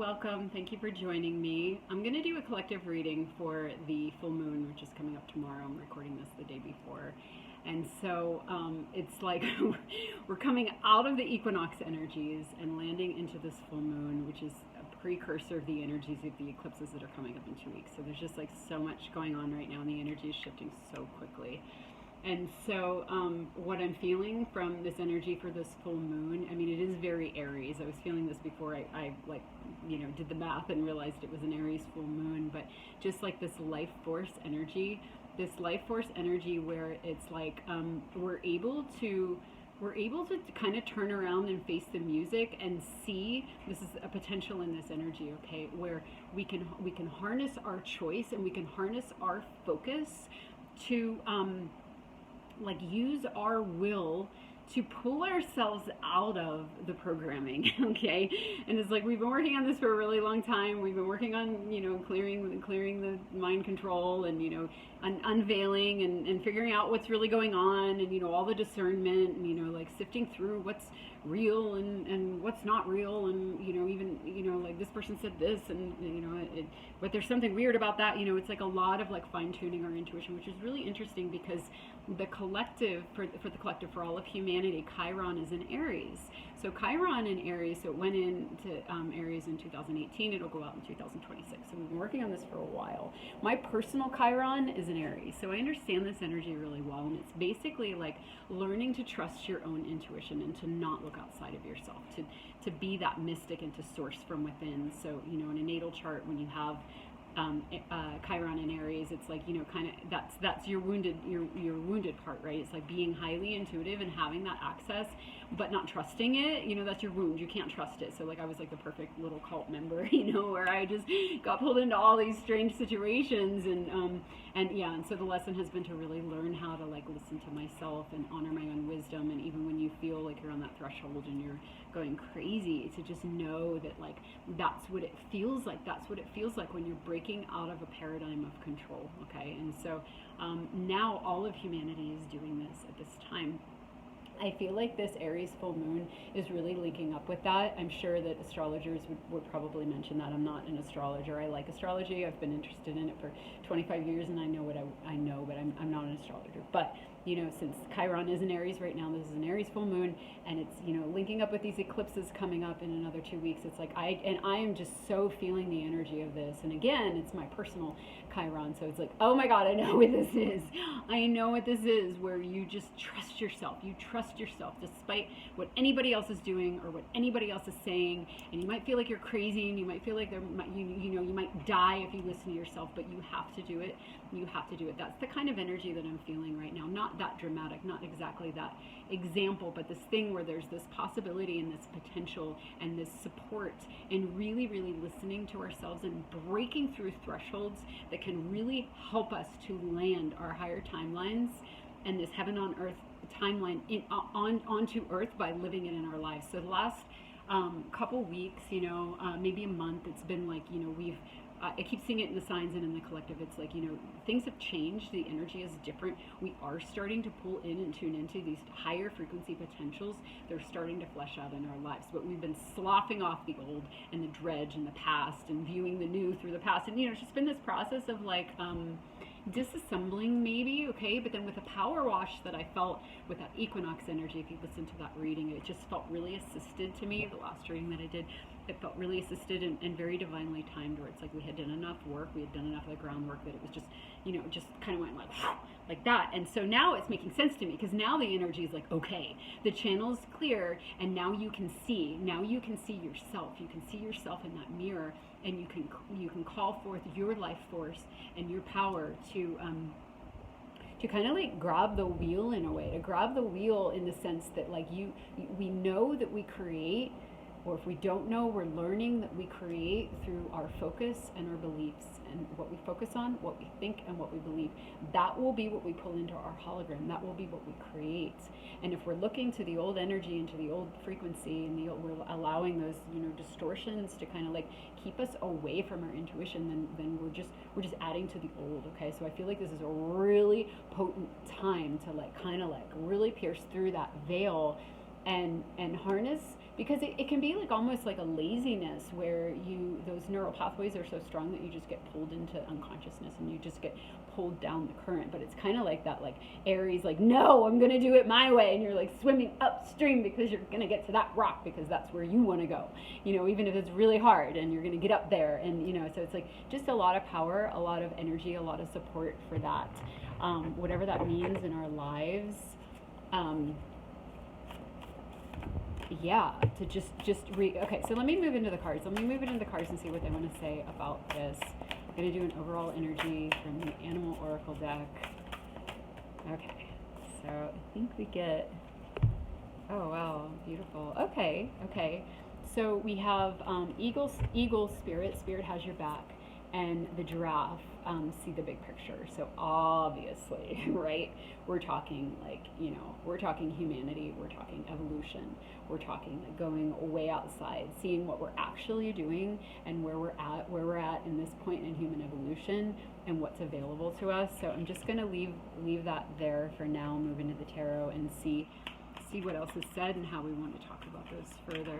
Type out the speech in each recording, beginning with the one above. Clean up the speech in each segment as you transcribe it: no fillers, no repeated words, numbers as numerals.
welcome. Thank you for joining me. I'm going to do a collective reading for the full moon, which is coming up tomorrow. I'm recording this the day before. And so it's like we're coming out of the equinox energies and landing into this full moon, which is a precursor of the energies of the eclipses that are coming up in 2 weeks. So there's just like so much going on right now, and the energy is shifting so quickly. And so what I'm feeling from this energy for this full moon, I mean, it is very Aries. I was feeling this before I did the math and realized it was an Aries full moon, but just like this life force energy where it's like we're able to kind of turn around and face the music and see this is a potential in this energy, okay, where we can harness our choice and we can harness our focus to use our will to pull ourselves out of the programming, okay? And it's like we've been working on this for a really long time. We've been working on, clearing the mind control and, unveiling and figuring out what's really going on and, all the discernment and, sifting through what's real and what's not real and, even, this person said this and, but there's something weird about that. It's like a lot of fine-tuning our intuition, which is really interesting because the collective, for the collective, for all of humanity, Chiron is in Aries. So Chiron in Aries, so it went into Aries in 2018, it'll go out in 2026. So we've been working on this for a while. My personal Chiron is in Aries, so I understand this energy really well, and it's basically like learning to trust your own intuition and to not look outside of yourself, to be that mystic and to source from within. So, in a natal chart, when you have Chiron in Aries, it's like, kind of that's your wounded part, right? It's like being highly intuitive and having that access, but not trusting it. That's your wound. You can't trust it. So I was like the perfect little cult member, where I just got pulled into all these strange situations, and so the lesson has been to really learn how to listen to myself and honor my own wisdom, and even when you feel like you're on that threshold and you're going crazy, to just know that that's what it feels like. That's what it feels like when you're breaking out of a paradigm of control, okay? And so now all of humanity is doing this at this time. I feel like this Aries full moon is really linking up with that. I'm sure that astrologers would probably mention that. I'm not an astrologer. I like astrology. I've been interested in it for 25 years, and I know what I know, but I'm not an astrologer. But since Chiron is in Aries right now, this is an Aries full moon, and it's, linking up with these eclipses coming up in another 2 weeks. It's like I am just so feeling the energy of this. And again, it's my personal Chiron. So it's like, oh my God, I know what this is. I know what this is, where you just trust yourself. You trust yourself despite what anybody else is doing or what anybody else is saying. And you might feel like you're crazy, and you might feel like you might die if you listen to yourself, but you have to do it. You have to do it. That's the kind of energy that I'm feeling right now. Not that dramatic, not exactly that example, but this thing where there's this possibility and this potential and this support, and really, really listening to ourselves and breaking through thresholds that can really help us to land our higher timelines and this heaven on earth timeline onto earth by living it in our lives. So the last couple weeks, maybe a month, it's been like, I keep seeing it in the signs and in the collective. It's like, things have changed. The energy is different. We are starting to pull in and tune into these higher frequency potentials. They're starting to flesh out in our lives. But we've been sloughing off the old and the dredge and the past and viewing the new through the past. And, it's just been this process of disassembling maybe, okay? But then with the power wash that I felt with that equinox energy, if you listen to that reading, it just felt really assisted to me. The last reading that I did, it felt really assisted and very divinely timed, where it's like we had done enough work, we had done enough of the groundwork, that it was just, just kind of went like that. And so now it's making sense to me, because now the energy is like, okay, the channel's clear, and now you can see yourself. You can see yourself in that mirror, and you can call forth your life force and your power to kind of grab the wheel in a way, to grab the wheel in the sense that we know that we create, or if we don't know, we're learning that we create through our focus and our beliefs, and what we focus on, what we think, and what we believe. That will be what we pull into our hologram. That will be what we create. And if we're looking to the old energy and to the old frequency, and we're allowing those distortions to kind of keep us away from our intuition, then we're just adding to the old. Okay, so I feel like this is a really potent time to kind of really pierce through that veil and harness because it can be like almost like a laziness where those neural pathways are so strong that you just get pulled into unconsciousness and you just get pulled down the current. But it's kind of like that, like Aries, like, no, I'm gonna do it my way, and you're like swimming upstream because you're gonna get to that rock because that's where you want to go, even if it's really hard, and you're gonna get up there. And so it's like just a lot of power, a lot of energy, a lot of support for that, whatever that means in our lives. To okay, so let me move into the cards. Let me move into the cards and see what they want to say about this. I'm going to do an overall energy from the Animal Oracle deck. Okay, so I think we get, oh wow, beautiful. Okay. So we have eagle, spirit has your back, and the giraffe, see the big picture. So obviously, right, we're talking we're talking humanity, we're talking evolution, we're talking like going way outside, seeing what we're actually doing and where we're at in this point in human evolution and what's available to us. So I'm just going to leave that there for now, move into the tarot and see what else is said and how we want to talk about this further.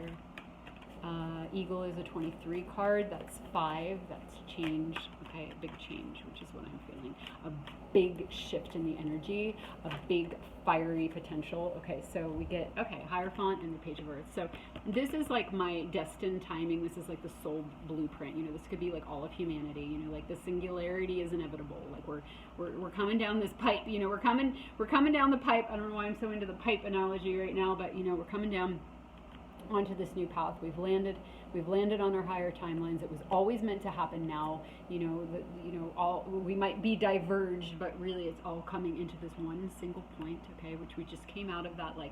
Eagle is a 23 card. That's 5. That's change. Okay, a big change, which is what I'm feeling. A big shift in the energy, a big fiery potential. Okay, so we get, Hierophant and the Page of Earth. So this is like my destined timing. This is like the soul blueprint. This could be like all of humanity. Like the singularity is inevitable. Like we're coming down this pipe. We're coming down the pipe. I don't know why I'm so into the pipe analogy right now, but we're coming down onto this new path. We've landed on our higher timelines. It was always meant to happen now. All we might be diverged, but really it's all coming into this one single point, okay, which we just came out of that like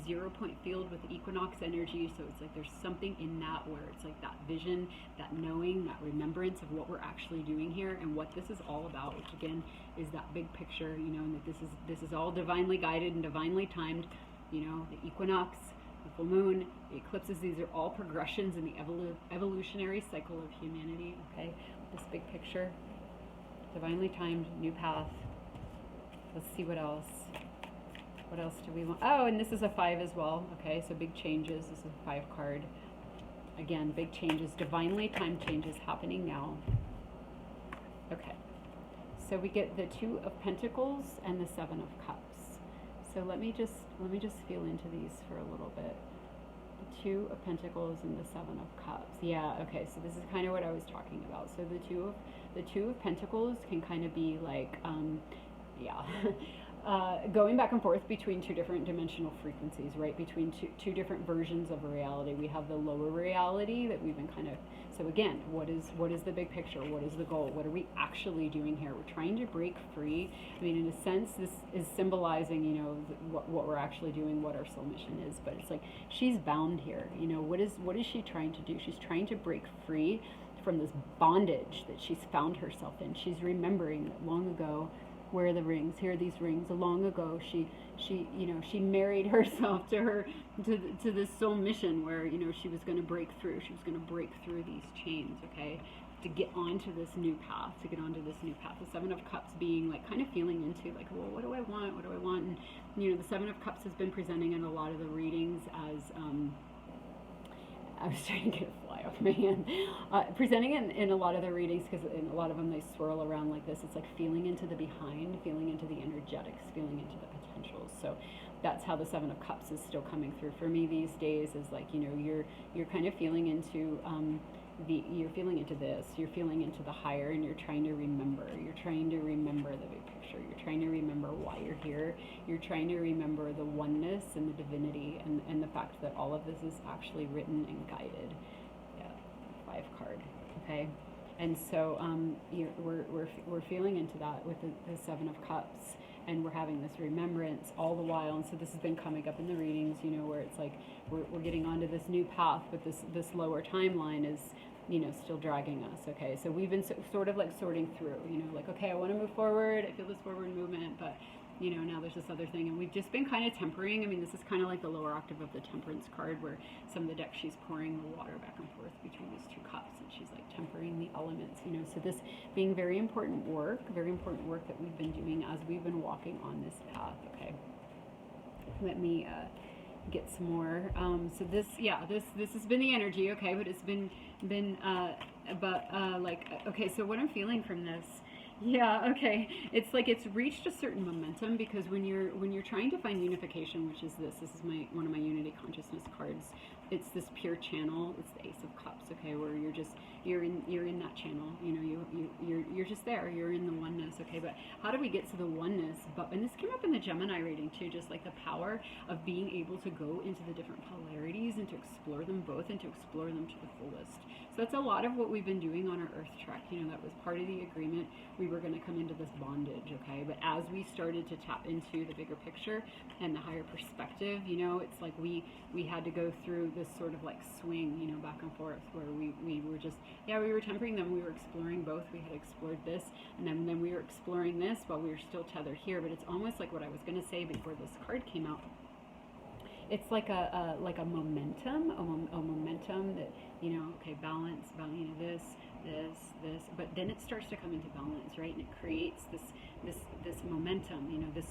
0 point field with equinox energy. So it's like there's something in that where it's like that vision, that knowing, that remembrance of what we're actually doing here and what this is all about, which again is that big picture, and that this is all divinely guided and divinely timed. The equinox, the full moon, the eclipses, these are all progressions in the evolutionary cycle of humanity, okay? This big picture, divinely timed, new path. Let's see what else. What else do we want? Oh, and this is a 5 as well, okay? So big changes. This is a 5 card. Again, big changes, divinely timed changes happening now. Okay. So we get the 2 of Pentacles and the 7 of Cups. So let me just feel into these for a little bit. The 2 of Pentacles and the 7 of Cups. Yeah, okay, so this is kind of what I was talking about. So the two of Pentacles can kind of be like, going back and forth between 2 different dimensional frequencies, right? Between two different versions of a reality. We have the lower reality that we've been kind of, so again, what is the big picture? What is the goal? What are we actually doing here? We're trying to break free. I mean, in a sense, this is symbolizing, what we're actually doing, what our soul mission is. But it's like, she's bound here. What is she trying to do? She's trying to break free from this bondage that she's found herself in. She's remembering that long ago, where are the rings? Here are these rings. Long ago, she married herself to this soul mission where, she was going to break through. She was going to break through these chains, okay, to get onto this new path, The 7 of Cups being like kind of feeling into like, well, what do I want? What do I want? And, the 7 of Cups has been presenting in a lot of the readings as, I was trying to get a fly off my hand. Presenting in a lot of the readings, because in a lot of them they swirl around like this. It's like feeling into the behind, feeling into the energetics, feeling into the potentials. So that's how the 7 of Cups is still coming through for me these days. Is like, you're kind of feeling into you're feeling into this. You're feeling into the higher, and you're trying to remember. You're trying to remember the big picture. You're trying to remember why you're here. You're trying to remember the oneness and the divinity, and the fact that all of this is actually written and guided. Yeah, 5 card. Okay, and so we're feeling into that with the 7 of Cups, and we're having this remembrance all the while. And so this has been coming up in the readings, where it's like we're getting onto this new path, but this lower timeline is, still dragging us, okay? So we've been sort of like sorting through, like, okay, I want to move forward, I feel this forward movement, but, now there's this other thing, and we've just been kind of tempering. I mean, this is kind of like the lower octave of the Temperance card, where some of the deck, she's pouring the water back and forth between these 2 cups, and she's like tempering the elements, so this being very important work that we've been doing as we've been walking on this path, okay? Let me get some more. So this, yeah, this has been the energy, okay, but it's been like, okay, so what I'm feeling from this, yeah, okay, it's like it's reached a certain momentum, because when you're trying to find unification, which is this is one of my unity consciousness cards. It's this pure channel. It's the Ace of Cups, okay, where you're in that channel. You know, you're just there. You're in the oneness, okay. But how do we get to the oneness? And this came up in the Gemini reading too, just like the power of being able to go into the different polarities and to explore them both and to explore them to the fullest. So that's a lot of what we've been doing on our Earth trek. You know, that was part of the agreement. We were going to come into this bondage, okay. But as we started to tap into the bigger picture and the higher perspective, you know, it's like we had to go through this sort of like swing, you know, back and forth, where we were just, yeah, we were tempering them. We were exploring both. We had explored this, and then we were exploring this while we were still tethered here. But it's almost like what I was going to say before this card came out. It's like a momentum, a momentum that, you know, okay, balance, you know, this, but then it starts to come into balance, right? And it creates this momentum, you know, this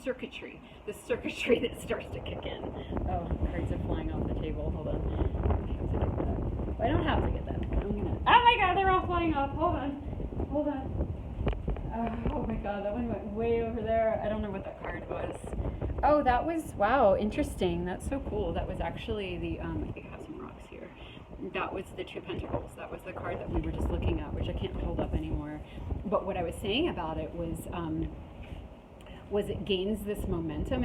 circuitry that starts to kick in. Oh, cards are flying off the table. Hold on. I don't have to get that. Oh my God, they're all flying off. Hold on. Oh my God, that one went way over there. I don't know what that card was. Oh, that was, wow, interesting. That's so cool. That was actually the, I think I have some rocks here. That was the Two Pentacles. That was the card that we were just looking at, which I can't hold up anymore. But what I was saying about it was it gains this momentum,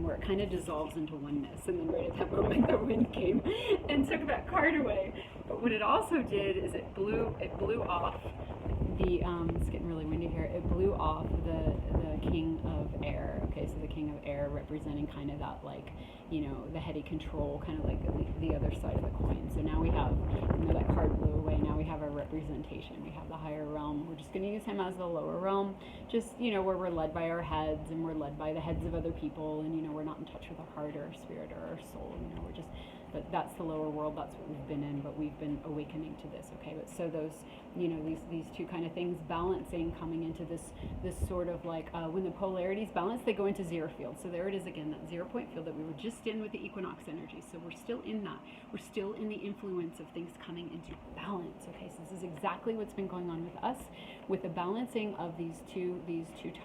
where it kind of dissolves into oneness. And then right at that moment, the wind came and took that card away. But what it also did is it blew off the, it's getting really windy here, it blew off the King of Air. Okay, so the King of Air representing kind of that, like, you know, the heady control, kind of like the other side of the coin. So now we have, you know, that card blew away. Now we have our representation. We have the higher realm. We're just going to use him as the lower realm, just, you know, where we're led by our heads and we're led by the heads of other people, and, you know, we're not in touch with our heart or our spirit or our soul. You know, we're just, but that's the lower world. That's what we've been in, but we've been awakening to this. Okay, but so those, you know, these two kind of things balancing, coming into this sort of like, when the polarities balance, they go into zero field. So there it is again, that 0 point field that we were just in with the equinox energy. So we're still in that. We're still in the influence of things coming into balance. Okay, so this is exactly what's been going on with us, with the balancing of these two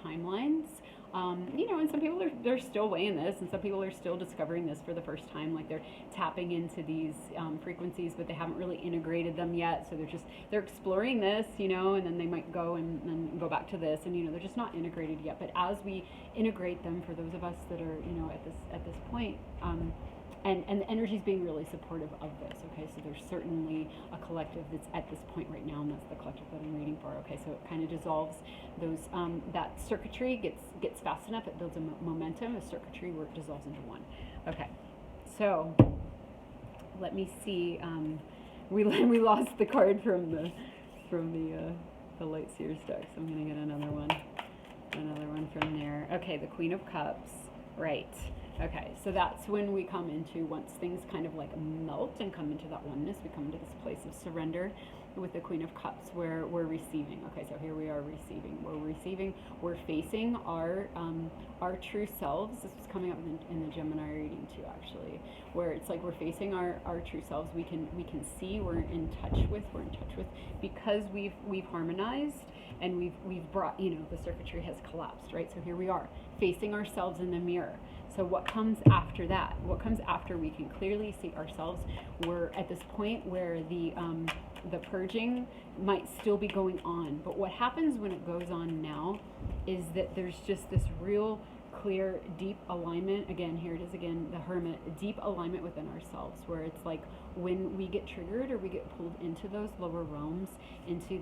timelines. You know, and some people they're still weighing this, and some people are still discovering this for the first time. Like, they're tapping into these frequencies, but they haven't really integrated them yet. So they're exploring this, you know, and then they might go and then go back to this, and, you know, they're just not integrated yet. But as we integrate them, for those of us that are, you know, at this point, and the energy is being really supportive of this. Okay, so there's certainly a collective that's at this point right now, and that's the collective that I'm reading for. Okay, so it kind of dissolves those, that circuitry gets fast enough, it builds a momentum, a circuitry where it dissolves into one. Okay, so let me see. We lost the card from the Light Seers deck, so I'm gonna get another one from there. Okay, the Queen of Cups, right. Okay, so that's when we come into, once things kind of like melt and come into that oneness, we come into this place of surrender with the Queen of Cups, where we're receiving. Okay, so here we are receiving. We're facing our true selves. This was coming up in the Gemini reading too, actually, where it's like we're facing our true selves. We can see, we're in touch with, because we've harmonized, and we've brought, you know, the circuitry has collapsed, right? So here we are facing ourselves in the mirror. So what comes after that? What comes after we can clearly see ourselves? We're at this point where the purging might still be going on. But what happens when it goes on now is that there's just this real clear, deep alignment. Again, here it is again, the Hermit, deep alignment within ourselves, where it's like when we get triggered or we get pulled into those lower realms, into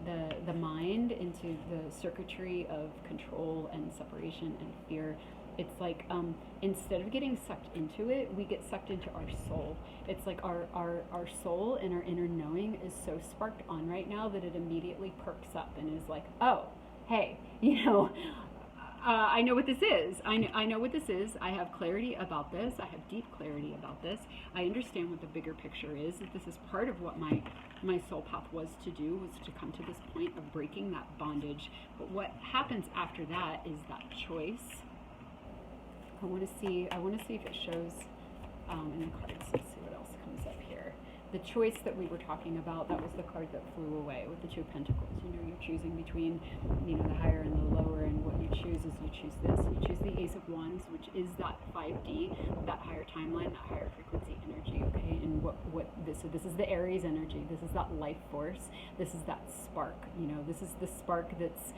the mind, into the circuitry of control and separation and fear. It's like, instead of getting sucked into it, we get sucked into our soul. It's like our soul and our inner knowing is so sparked on right now that it immediately perks up and is like, oh, hey, you know, I know what this is. I know what this is. I have clarity about this. I have deep clarity about this. I understand what the bigger picture is. That this is part of what my soul path was to do, was to come to this point of breaking that bondage. But what happens after that is that choice I want to see if it shows in the cards. Let's see what else comes up here. The choice that we were talking about, that was the card that flew away with the Two of Pentacles. You know, you're choosing between, you know, the higher and the lower, and what you choose is you choose this. You choose the Ace of Wands, which is that 5D, that higher timeline, that higher frequency energy, okay? And so this is the Aries energy. This is that life force. This is that spark, you know, this is the spark that's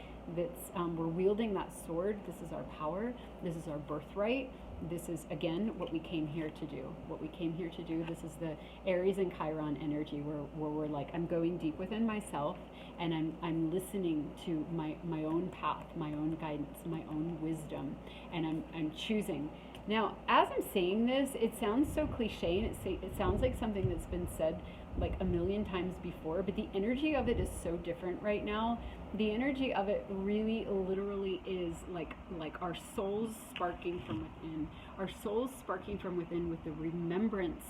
we're wielding that sword. This is our power. This is our birthright. This is, again, what we came here to do. What we came here to do. This is the Aries and Chiron energy, where we're like, I'm going deep within myself, and I'm listening to my own path, my own guidance, my own wisdom, and I'm choosing. Now, as I'm saying this, it sounds so cliche, and it sounds like something that's been said like a million times before, but the energy of it is so different right now. The energy of it really literally is like our souls sparking from within, our souls sparking from within with the remembrance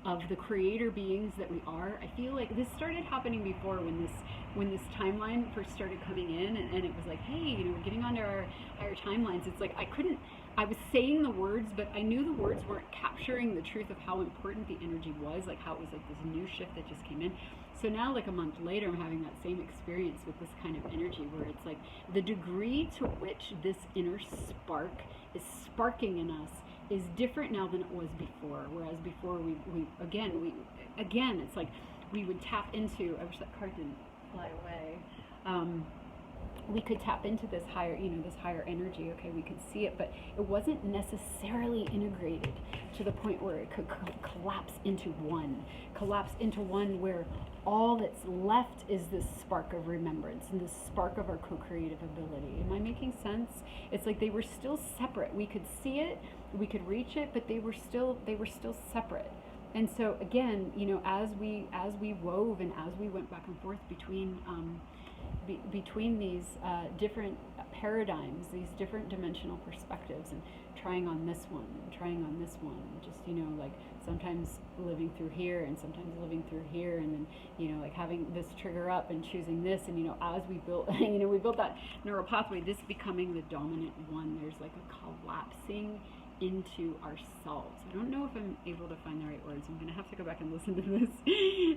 of the creator beings that we are. I feel like this started happening before, when this timeline first started coming in, and it was like, hey, you know, we're getting onto our higher timelines. It's like I was saying the words, but I knew the words weren't capturing the truth of how important the energy was, like how it was like this new shift that just came in. So now, like a month later, I'm having that same experience with this kind of energy, where it's like the degree to which this inner spark is sparking in us is different now than it was before. Whereas before we again, it's like we would tap into, I wish that card didn't fly away. We could tap into this higher, you know, this higher energy. Okay, we could see it, but it wasn't necessarily integrated to the point where it could collapse into one, where all that's left is this spark of remembrance and this spark of our co-creative ability. Am I making sense? It's like they were still separate. We could see it, we could reach it, but they were still separate. And so again, you know, as we wove and as we went back and forth between these different paradigms, these different dimensional perspectives, and trying on this one, just, you know, like sometimes living through here and sometimes living through here, and then, you know, like having this trigger up and choosing this, and, you know, as we built, you know, we built that neural pathway, this becoming the dominant one, there's like a collapsing into ourselves. I don't know if I'm able to find the right words. I'm gonna have to go back and listen to this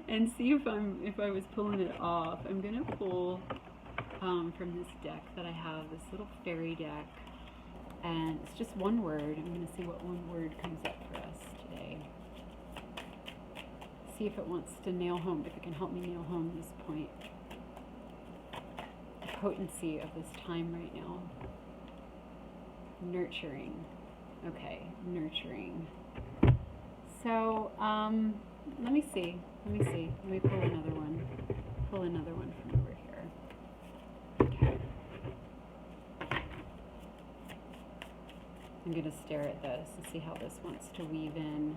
and see if I was pulling it off. I'm gonna pull from this deck that I have, this little fairy deck, and it's just one word. I'm gonna see what one word comes up for us today. See if it wants to nail home, if it can help me nail home this point. The potency of this time right now. Nurturing. Okay, nurturing. So, let me see. Let me pull another one. Pull another one from over here. Okay. I'm gonna stare at this and see how this wants to weave in.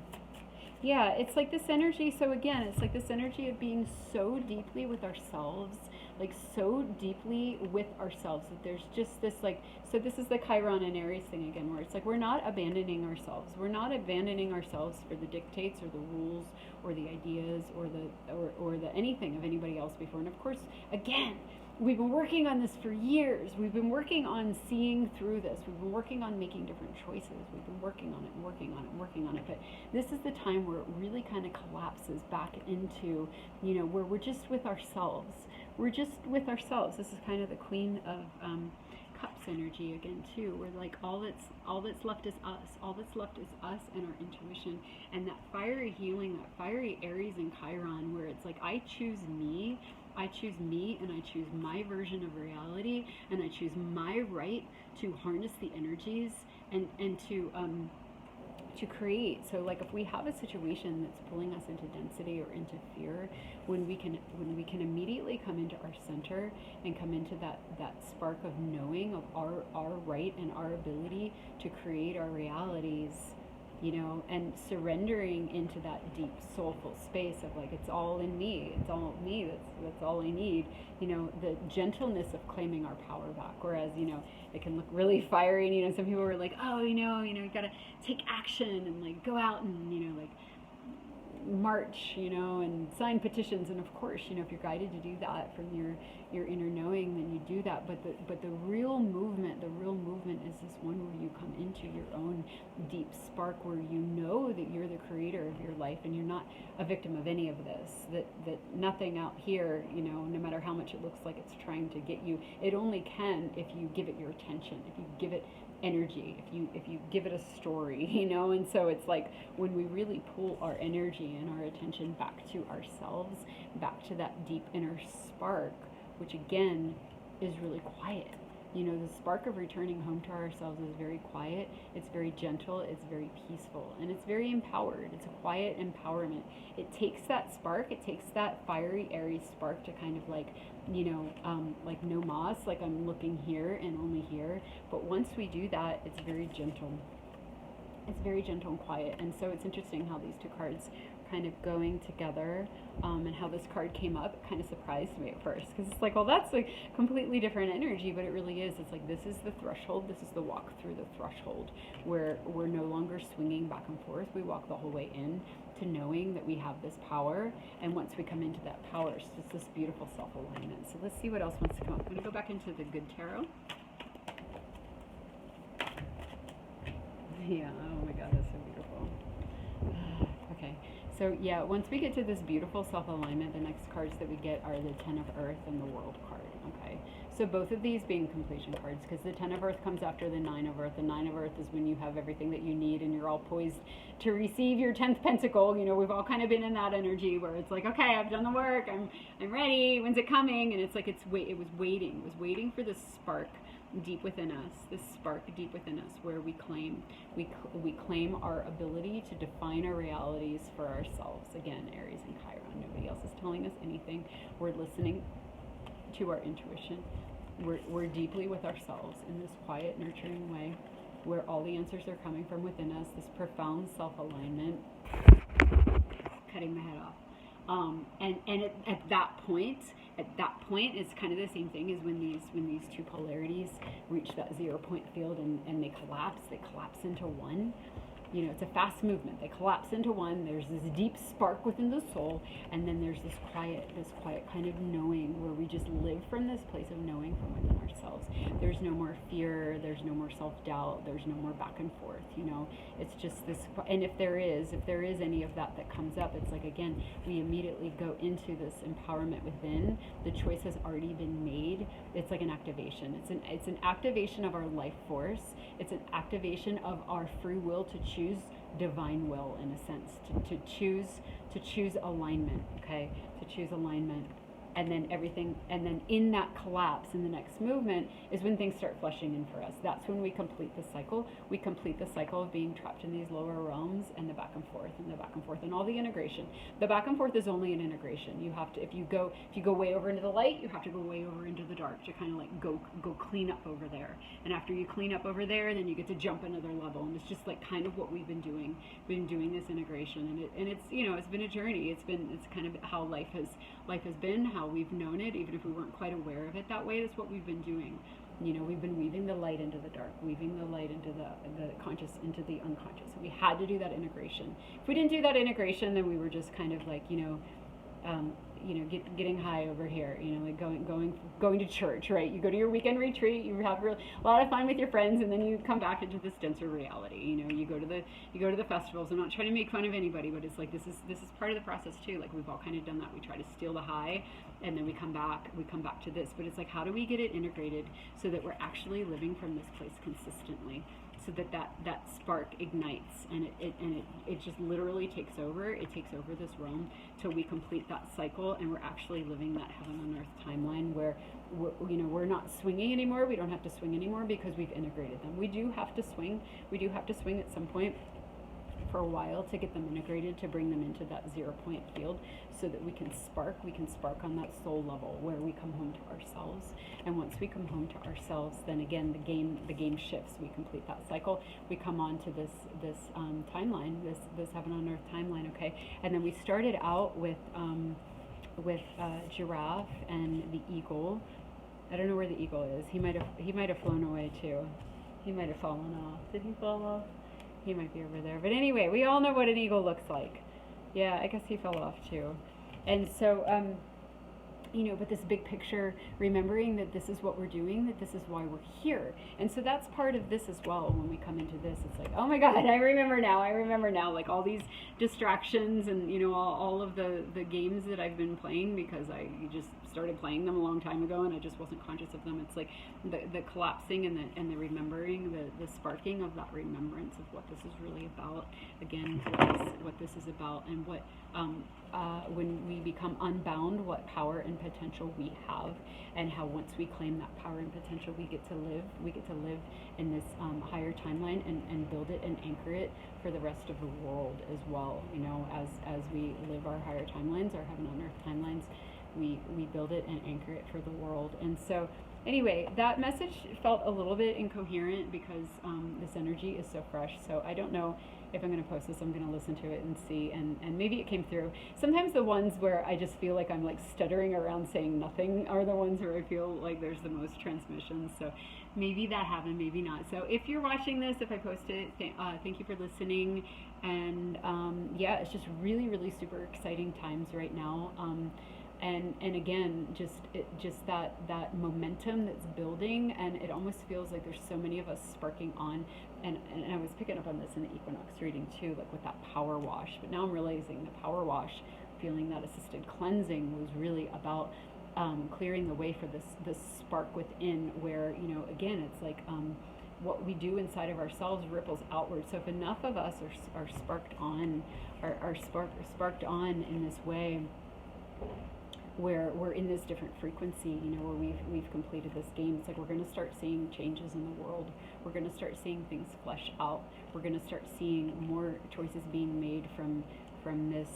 Yeah, it's like this energy. So again, it's like this energy of being so deeply with ourselves, like so deeply with ourselves, that there's just this like, so this is the Chiron and Aries thing again, where it's like we're not abandoning ourselves. We're not abandoning ourselves for the dictates or the rules or the ideas or the anything of anybody else before. And of course, again, we've been working on this for years. We've been working on seeing through this. We've been working on making different choices. We've been working on it and working on it and working on it. But this is the time where it really kind of collapses back into, you know, where we're just with ourselves. We're just with ourselves. This is kind of the Queen of Cups energy again too, where like all that's left is us. All that's left is us and our intuition, and that fiery healing, that fiery Aries and Chiron, where it's like I choose me, and I choose my version of reality, and I choose my right to harness the energies and to create. So like if we have a situation that's pulling us into density or into fear, when we can immediately come into our center and come into that spark of knowing of our right and our ability to create our realities, you know, and surrendering into that deep soulful space of like, it's all in me, that's all I need, you know, the gentleness of claiming our power back. Whereas, you know, it can look really fiery, and, you know, some people were like, oh, you know, you gotta take action and like go out and, you know, like march, and sign petitions. And of course, if you're guided to do that from your inner knowing, then you do that. But the real movement is this one where you come into your own deep spark, where you know that you're the creator of your life and you're not a victim of any of this. That nothing out here, no matter how much it looks like it's trying to get you, it only can if you give it your attention, if you give it energy, if you give it a story, and so it's like when we really pull our energy and our attention back to ourselves, back to that deep inner spark, which again is really quiet. The spark of returning home to ourselves is very quiet, it's very gentle, it's very peaceful, and it's very empowered. It's a quiet empowerment. It takes that spark, it takes that fiery Aries spark to kind of like, like no moss, like I'm looking here and only here. But once we do that, it's very gentle. It's very gentle and quiet. And so it's interesting how these two cards kind of going together, and how this card came up. It kind of surprised me at first, because it's like, well, that's a completely different energy, but it really is. It's like, this is the threshold, this is the walk through the threshold, where we're no longer swinging back and forth. We walk the whole way in to knowing that we have this power, and once we come into that power, it's just this beautiful self-alignment. So let's see what else wants to come up. I'm going to go back into the good tarot. Yeah, oh my god, that's so beautiful. Okay, so yeah, once we get to this beautiful self-alignment, the next cards that we get are the Ten of Earth and the World card. Okay, so both of these being completion cards, because the Ten of Earth comes after the Nine of Earth. The Nine of Earth is when you have everything that you need and you're all poised to receive your 10th pentacle. We've all kind of been in that energy where it's like, okay, I've done the work, I'm ready, when's it coming? And it's like, it was waiting for this spark deep within us, this spark deep within us, where we claim our ability to define our realities for ourselves. Again, Aries and Chiron. Nobody else is telling us anything. We're listening to our intuition. We're deeply with ourselves in this quiet, nurturing way, where all the answers are coming from within us. This profound self-alignment. Cutting my head off. And at that point, it's kind of the same thing as when these two polarities reach that 0 point field and they collapse into one. It's a fast movement. They collapse into one. There's this deep spark within the soul, and then there's this quiet kind of knowing, where we just live from this place of knowing from within ourselves. There's no more fear. There's no more self-doubt. There's no more back and forth. It's just this. And if there is any of that comes up, it's like, again, we immediately go into this empowerment within. The choice has already been made. It's like an activation. It's an activation of our life force. It's an activation of our free will to choose divine will, in a sense, to choose alignment. Okay, to choose alignment. And then everything, and then in that collapse, in the next movement, is when things start flushing in for us. That's when we complete the cycle. We complete the cycle of being trapped in these lower realms, and the back and forth, and the back and forth, and all the integration. The back and forth is only an integration. You have to, if you go way over into the light, you have to go way over into the dark to kind of like go clean up over there. And after you clean up over there, then you get to jump another level. And it's just like kind of what we've been doing. This integration, and it's it's been a journey. It's kind of how life has been, how we've known it, even if we weren't quite aware of it that way. That's what we've been doing. We've been weaving the light into the dark, weaving the light into the conscious, into the unconscious. We had to do that integration. If we didn't do that integration, then we were just kind of like, getting high over here, like going to church, right? You go to your weekend retreat, you have a lot of fun with your friends, and then you come back into this denser reality. You go to the festivals. I'm not trying to make fun of anybody, but it's like this is part of the process too. Like, we've all kind of done that. We try to steal the high, and then we come back to this. But it's like, how do we get it integrated so that we're actually living from this place consistently? So that spark ignites, and it just literally takes over. It takes over this realm till we complete that cycle, and we're actually living that heaven on earth timeline, where we're not swinging anymore. We don't have to swing anymore because we've integrated them. We do have to swing. We do have to swing at some point for a while to get them integrated, to bring them into that 0 point field, so that we can spark on that soul level, where we come home to ourselves. And once we come home to ourselves, then again the game shifts. We complete that cycle. We come on to this timeline, this heaven on earth timeline. Okay, and then we started out with giraffe and the eagle. I don't know where the eagle is. He might have flown away too. He might have fallen off. Did he fall off? He might be over there. But anyway, we all know what an eagle looks like. Yeah, I guess he fell off too. And so, but this big picture, remembering that this is what we're doing, that this is why we're here. And so that's part of this as well. When we come into this, it's like, oh my God, I remember now, like all these distractions and, all of the games that I've been playing because I just started playing them a long time ago and I just wasn't conscious of them. It's like the collapsing and the remembering, the sparking of that remembrance of what this is really about. Again, what this is about, and what when we become unbound, what power and potential we have, and how once we claim that power and potential, we get to live in this higher timeline and build it and anchor it for the rest of the world as well. As we live our higher timelines, our heaven on earth timelines, we build it and anchor it for the world. And so anyway, that message felt a little bit incoherent because this energy is so fresh. So I don't know if I'm going to post this. I'm going to listen to it and see, and maybe it came through. Sometimes the ones where I just feel like I'm like stuttering around saying nothing are the ones where I feel like there's the most transmission. So maybe that happened, maybe not. So if you're watching this, if I post it, thank you for listening. And yeah, it's just really, really super exciting times right now. And again, just that momentum that's building, and it almost feels like there's so many of us sparking on, and I was picking up on this in the equinox reading too, like with that power wash. But now I'm realizing the power wash, feeling that assisted cleansing, was really about clearing the way for this spark within, where again, it's like what we do inside of ourselves ripples outward. So if enough of us are sparked on, sparked on in this way, where we're in this different frequency, where we've completed this game. It's like we're going to start seeing changes in the world. We're going to start seeing things flesh out. We're going to start seeing more choices being made from this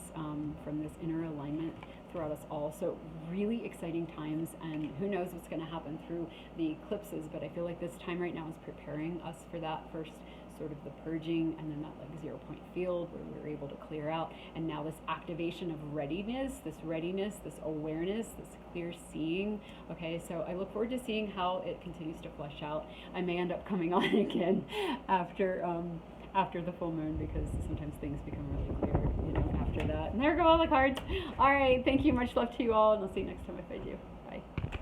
inner alignment throughout us all. So really exciting times, and who knows what's going to happen through the eclipses. But I feel like this time right now is preparing us for that first sort of the purging, and then that like 0 point field where we're able to clear out, and now this activation of readiness, this awareness, this clear seeing. Okay, so I look forward to seeing how it continues to flesh out. I may end up coming on again after the full moon, because sometimes things become really clear after that. And there go all the cards. All right, thank you, much love to you all, and I'll see you next time if I do.